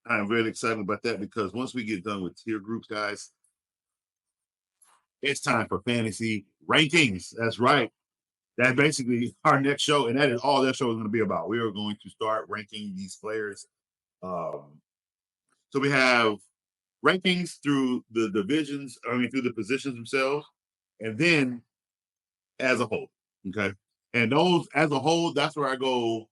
I'm really excited about that because once we get done with tier groups, guys, it's time for fantasy rankings. That's right. That's basically our next show, and that is all that show is going to be about. We are going to start ranking these players. So we have rankings through the divisions, through the positions themselves, and then as a whole. Okay. And those as a whole, that's where I go.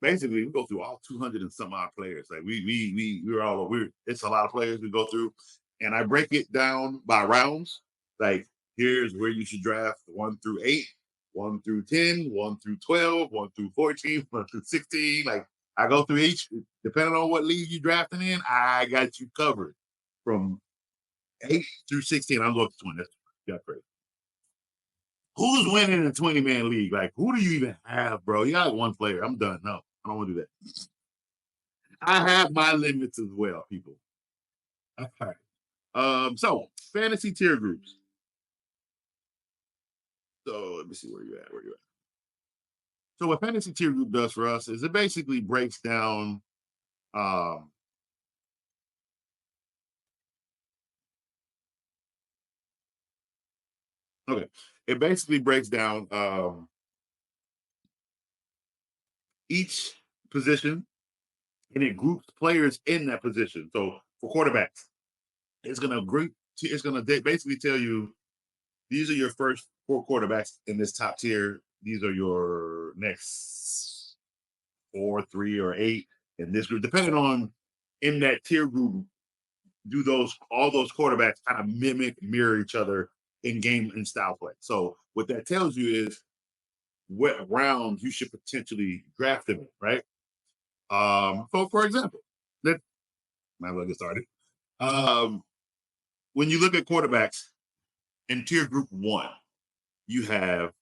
Basically, we go through all 200 and some odd players. Like it's a lot of players we go through, and I break it down by rounds. Like here's where you should draft 1 through 8, 1 through 10, 1 through 12, 1 through 14, 1 through 16. Like I go through each, depending on what league you're drafting in, I got you covered from 8 through 16. I'm going to 20. That's crazy. Who's winning in a 20-man league? Like, who do you even have, bro? You got one player. I'm done. No, I don't want to do that. I have my limits as well, people. All right. So fantasy tier groups. So let me see where you're at. So what fantasy tier group does for us is it basically breaks down it basically breaks down each position and it groups players in that position. So for quarterbacks, it's gonna basically tell you these are your first 4 quarterbacks in this top tier. These are your next 4, 3, or 8 in this group, depending on in that tier group. Do all those quarterbacks kind of mirror each other in game and style play? So what that tells you is what rounds you should potentially draft them in, right? So for example, let might as well get started. When you look at quarterbacks in tier group 1, you have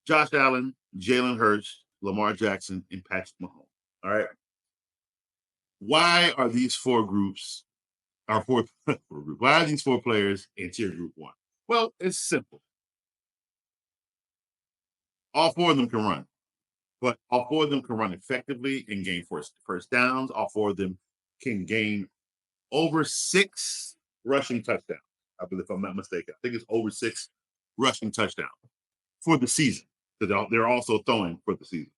Josh Allen, Jalen Hurts, Lamar Jackson, and Patrick Mahomes. All right. Why are these 4 groups, why are these 4 players in tier group 1? Well, it's simple. All 4 of them can run, but all 4 of them can run effectively and gain first downs. All 4 of them can gain over 6 rushing touchdowns. I believe, if I'm not mistaken, I think it's over 6 rushing touchdowns for the season, because they're also throwing for the season.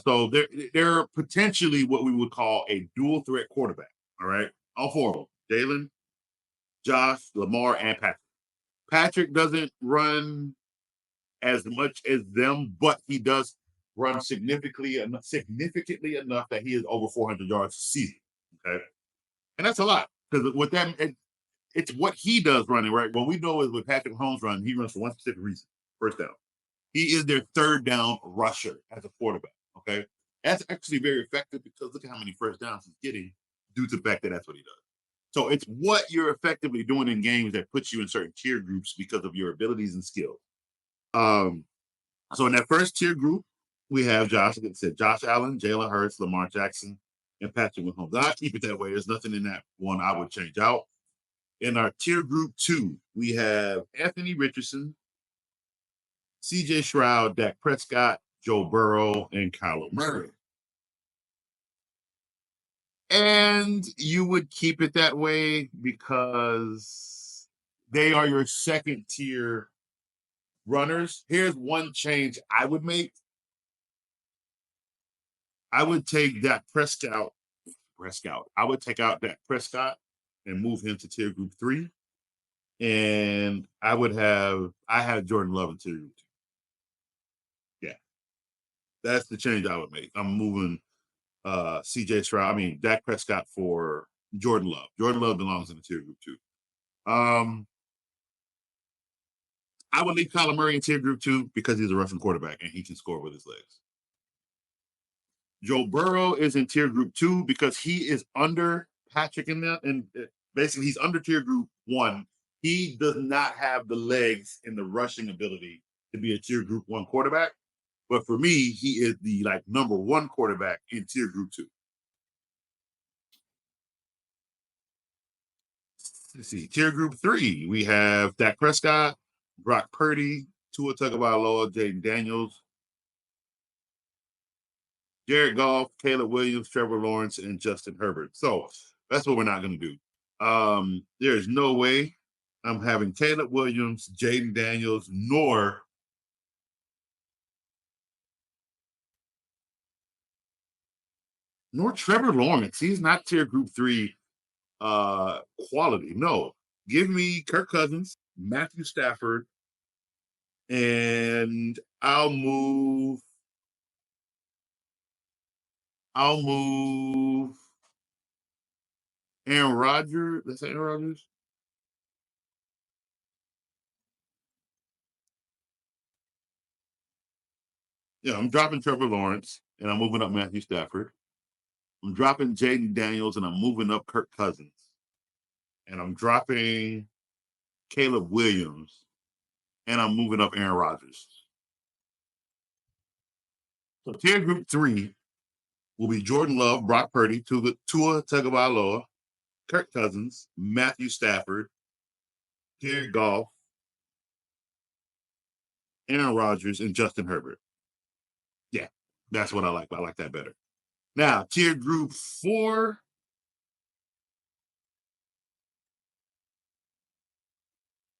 So they're potentially what we would call a dual threat quarterback. All right, all 4 of them: Jalen, Josh, Lamar, and Patrick. Patrick doesn't run as much as them, but he does run significantly enough that he is over 400 yards a season. Okay, and that's a lot, because with that, it's what he does running, right? What we know is with Patrick Mahomes run, he runs for one specific reason: first down. He is their third down rusher as a quarterback. Okay, that's actually very effective because look at how many first downs he's getting due to the fact that that's what he does. So it's what you're effectively doing in games that puts you in certain tier groups because of your abilities and skills. So in that first tier group, we have Josh Allen, Jalen Hurts, Lamar Jackson, and Patrick Mahomes. I keep it that way. There's nothing in that one I would change out. In our tier group 2, we have Anthony Richardson, CJ Stroud, Dak Prescott, Joe Burrow, and Kyler Murray. And you would keep it that way because they are your second tier runners. Here's one change I would make. I would take Dak Prescott. I would take out Dak Prescott and move him to tier group 3. And I have Jordan Love in tier group 2. Yeah. That's the change I would make. I'm moving CJ Stroud, Dak Prescott for Jordan Love. Jordan Love belongs in the tier group 2. I would leave Kyler Murray in tier group 2 because he's a rushing quarterback and he can score with his legs. Joe Burrow is in tier group 2 because he is under Patrick in that, and basically he's under tier group 1. He does not have the legs and the rushing ability to be a tier group 1 quarterback. But for me, he is the number 1 quarterback in tier group 2. Let's see, tier group 3, we have Dak Prescott, Brock Purdy, Tua Tagovailoa, Jaden Daniels, Jared Goff, Caleb Williams, Trevor Lawrence, and Justin Herbert. So that's what we're not going to do. There's no way I'm having Caleb Williams, Jaden Daniels, nor Trevor Lawrence. He's not tier group 3 quality. No. Give me Kirk Cousins, Matthew Stafford, and I'll move Aaron Rodgers. That's Aaron Rodgers. Yeah, I'm dropping Trevor Lawrence and I'm moving up Matthew Stafford. I'm dropping Jaden Daniels and I'm moving up Kirk Cousins. And I'm dropping Caleb Williams and I'm moving up Aaron Rodgers. So tier group 3 will be Jordan Love, Brock Purdy, Tua Tagovailoa, Kirk Cousins, Matthew Stafford, Jared Goff, Aaron Rodgers, and Justin Herbert. Yeah, that's what I like. I like that better. Now, tier group 4.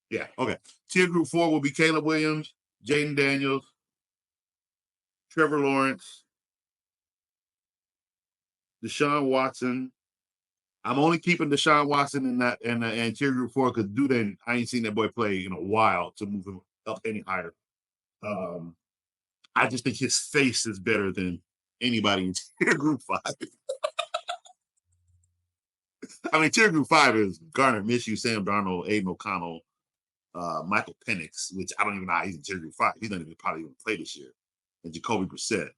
Yeah, okay. Tier group 4 will be Caleb Williams, Jaden Daniels, Trevor Lawrence, Deshaun Watson. I'm only keeping Deshaun Watson in that and tier group 4 because dude, I ain't seen that boy play in a while to move him up any higher. I just think his face is better than anybody in tier group 5. I mean, tier group 5 is Garner Minshew, Sam Darnold, Aiden O'Connell, Michael Penix, which I don't even know how he's in tier group 5. He's not even probably even play this year, and Jacoby Brissett.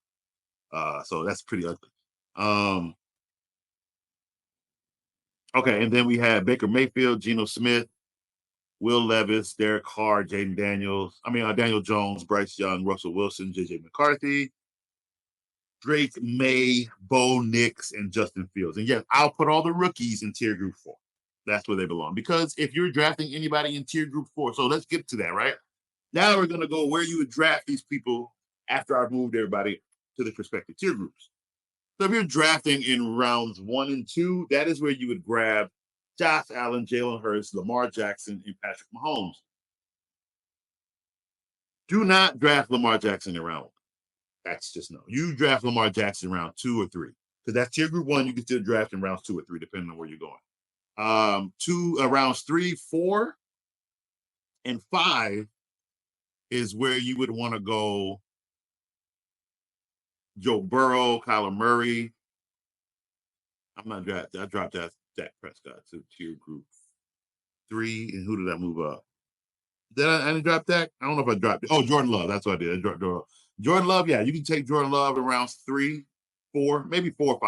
So that's pretty ugly. Okay, and then we had Baker Mayfield, Geno Smith, Will Levis, Derek Carr, Daniel Jones, Bryce Young, Russell Wilson, JJ McCarthy, Drake May, Bo Nix, and Justin Fields. And yes, I'll put all the rookies in tier group 4. That's where they belong. Because if you're drafting anybody in tier group 4, so let's get to that, right? Now we're going to go where you would draft these people after I've moved everybody to the respective tier groups. So if you're drafting in rounds 1 and 2, that is where you would grab Josh Allen, Jalen Hurts, Lamar Jackson, and Patrick Mahomes. Do not draft Lamar Jackson in round 1. That's just no. You draft Lamar Jackson in round 2 or 3. Because that's tier group 1, you can still draft in rounds 2 or 3, depending on where you're going. Rounds 3, 4, and 5 is where you would want to go Joe Burrow, Kyler Murray. I'm not drafting. I dropped that Dak Prescott to tier group 3. And who did I move up? Did I didn't drop Dak? I don't know if I dropped it. Oh, Jordan Love. That's what I did. I dropped Jordan Love. Yeah, you can take Jordan Love in rounds 3, 4, maybe 4 or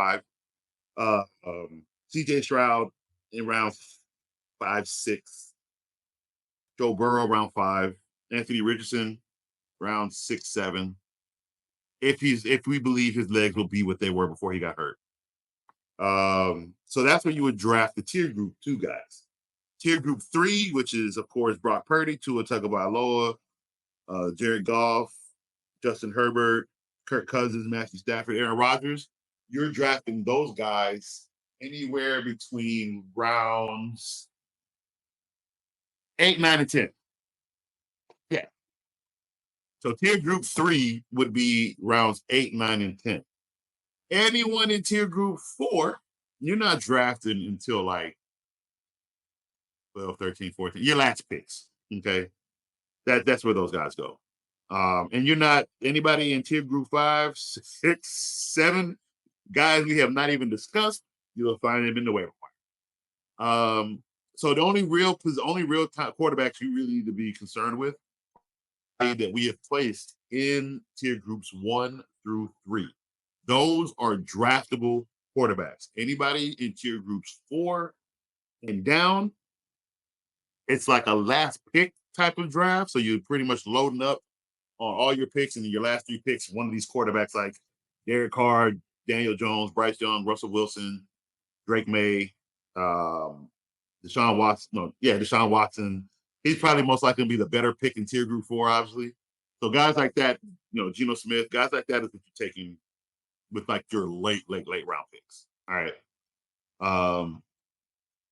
5. CJ Stroud in rounds 5, 6. Joe Burrow round 5. Anthony Richardson round 6, 7. If we believe his legs will be what they were before he got hurt. So that's when you would draft the tier group 2 guys. Tier group 3, which is of course Brock Purdy, Tua Tagovailoa, Jared Goff, Justin Herbert, Kirk Cousins, Matthew Stafford, Aaron Rodgers. You're drafting those guys anywhere between rounds 8, 9, and 10. Yeah. So tier group 3 would be rounds 8, 9, and 10. Anyone in tier group 4, you're not drafting until like 12, 13, 14. Your last picks. Okay. That's where those guys go. And you're not anybody in tier group 5, 6, 7 guys we have not even discussed. You'll find them in the waiver wire. So the only real top quarterbacks you really need to be concerned with that we have placed in tier groups 1 through 3. Those are draftable quarterbacks. Anybody in tier groups 4 and down, it's like a last pick type of draft. So you're pretty much loading up on all your picks, and in your last 3 picks, one of these quarterbacks like Derek Carr, Daniel Jones, Bryce Young, Russell Wilson, Drake May, Deshaun Watson. He's probably most likely to be the better pick in tier group 4, obviously. So guys like that, Geno Smith, guys like that is what you're taking with like your late round picks. All right.